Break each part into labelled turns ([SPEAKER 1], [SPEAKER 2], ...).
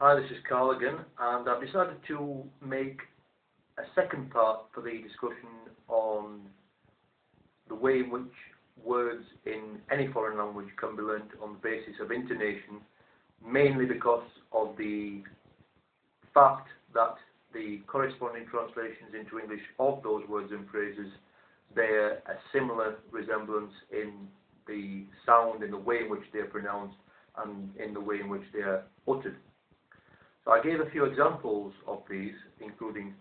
[SPEAKER 1] Hi, this is Carl again, and I've decided to make a second part for the discussion on the way in which words in any foreign language can be learnt on the basis of intonation, mainly because of the fact that the corresponding translations into English of those words and phrases bear a similar resemblance in the sound, in the way in which they are pronounced, and in the way in which they are uttered. So I gave a few examples of these, including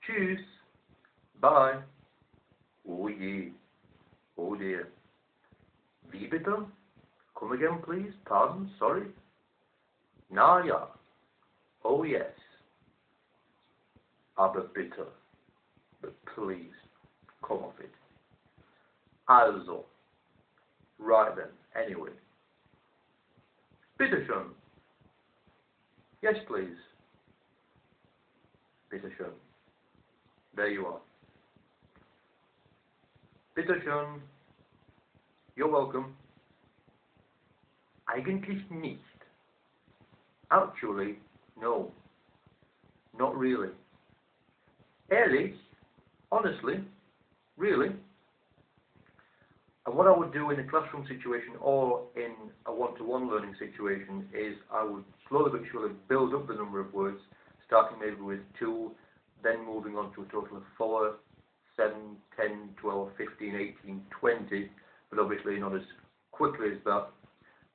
[SPEAKER 1] tschüss, bye, oh yeah, oh dear, wie bitte, come again please, pardon, sorry, na ja, oh yes, aber bitte, but please, come off it, also, right then, anyway, bitte schön, yes please, bitte schön, there you are, bitte schön, you're welcome, eigentlich nicht, actually, no, not really, ehrlich, honestly, really. And what I would do in a classroom situation or in a one-to-one learning situation is I would slowly but surely build up the number of words, starting maybe with 2, then moving on to a total of 4, 7, 10, 12, 15, 18, 20, but obviously not as quickly as that.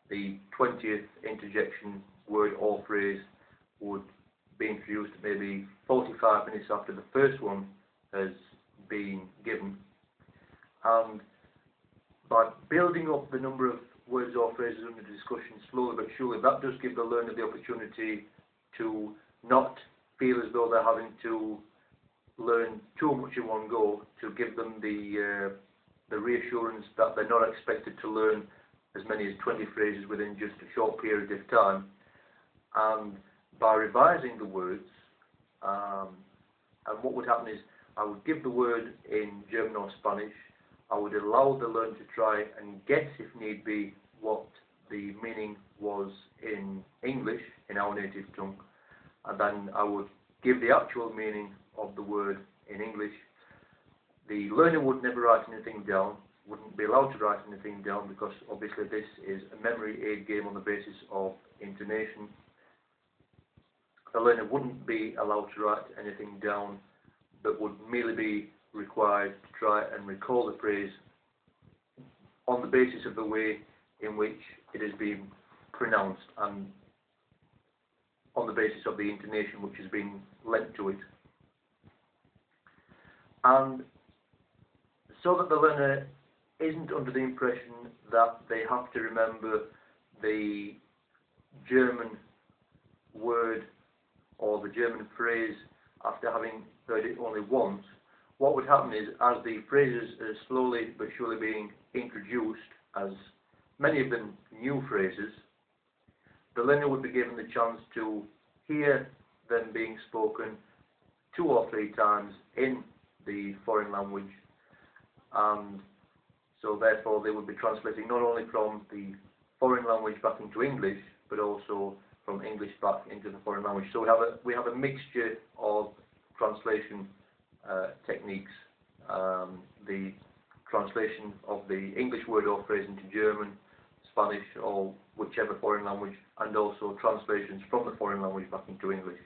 [SPEAKER 1] The 20th interjection word or phrase would be introduced maybe 45 minutes after the first one has been given. And by building up the number of words or phrases under discussion slowly but surely, that does give the learner the opportunity to not feel as though they're having to learn too much in one go, to give them the reassurance that they're not expected to learn as many as 20 phrases within just a short period of time. And by revising the words, and what would happen is I would give the word in German or Spanish. I would allow the learner to try and guess, if need be, what the meaning was in English, in our native tongue, and then I would give the actual meaning of the word in English. The learner would never write anything down, wouldn't be allowed to write anything down, because obviously this is a memory aid game on the basis of intonation. The learner wouldn't be allowed to write anything down, but would merely be required to try and recall the phrase on the basis of the way in which it is being pronounced and on the basis of the intonation which is being lent to it. And so that the learner isn't under the impression that they have to remember the German word or the German phrase after having heard it only once, what would happen is, as the phrases are slowly but surely being introduced, as many of them new phrases, the learner would be given the chance to hear them being spoken 2 or 3 times in the foreign language, and so therefore they would be translating not only from the foreign language back into English, but also from English back into the foreign language. So we have a mixture of translation techniques. The translation of the English word or phrase into German, Spanish, or whichever foreign language, and also translations from the foreign language back into English.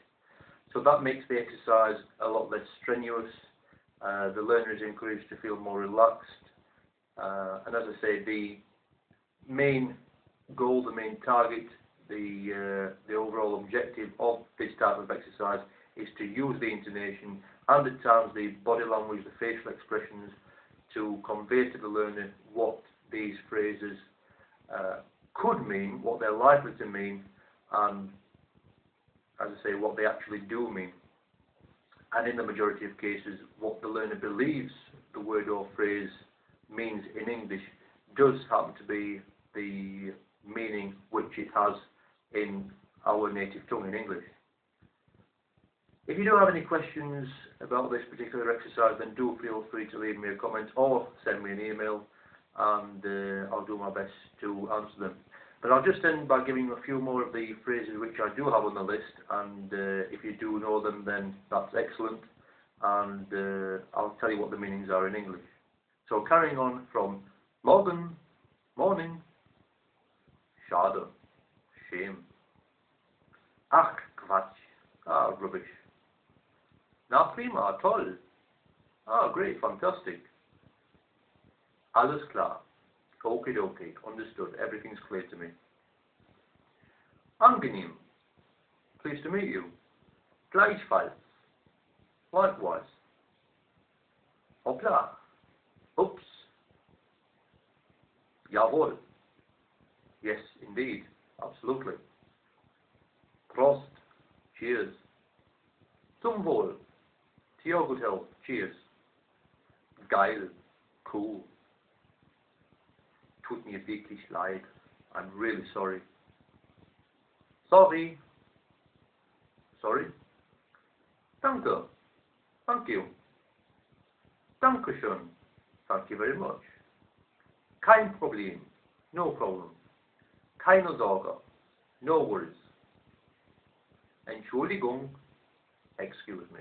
[SPEAKER 1] So that makes the exercise a lot less strenuous. The learner is encouraged to feel more relaxed, and as I say, the main goal, the main target, the overall objective of this type of exercise is to use the intonation and at times the body language, the facial expressions, to convey to the learner what these phrases could mean, what they're likely to mean, and as I say, what they actually do mean. And in the majority of cases, what the learner believes the word or phrase means in English does happen to be the meaning which it has in our native tongue, in English. If you do have any questions about this particular exercise, then do feel free to leave me a comment or send me an email, and I'll do my best to answer them. But I'll just end by giving a few more of the phrases which I do have on the list, and if you do know them, then that's excellent, and I'll tell you what the meanings are in English. So carrying on from morgen, morning, schade, shame, ach, Quatsch, ah, rubbish, na prima, toll, ah, great, fantastic, alles klar, okay, okay, understood, everything's clear to me. Angenehm, pleased to meet you. Gleichfalls, likewise. Hoppla, oops. Jawohl, yes, indeed, absolutely. Prost, cheers. Zum Wohl, to your good health, cheers. Geil, cool. Tut mir wirklich leid, I'm really sorry. Sorry. Sorry. Danke. Thank you. Dankeschön. Thank you very much. Kein Problem. No problem. Keine Sorge. No worries. Entschuldigung. Excuse me.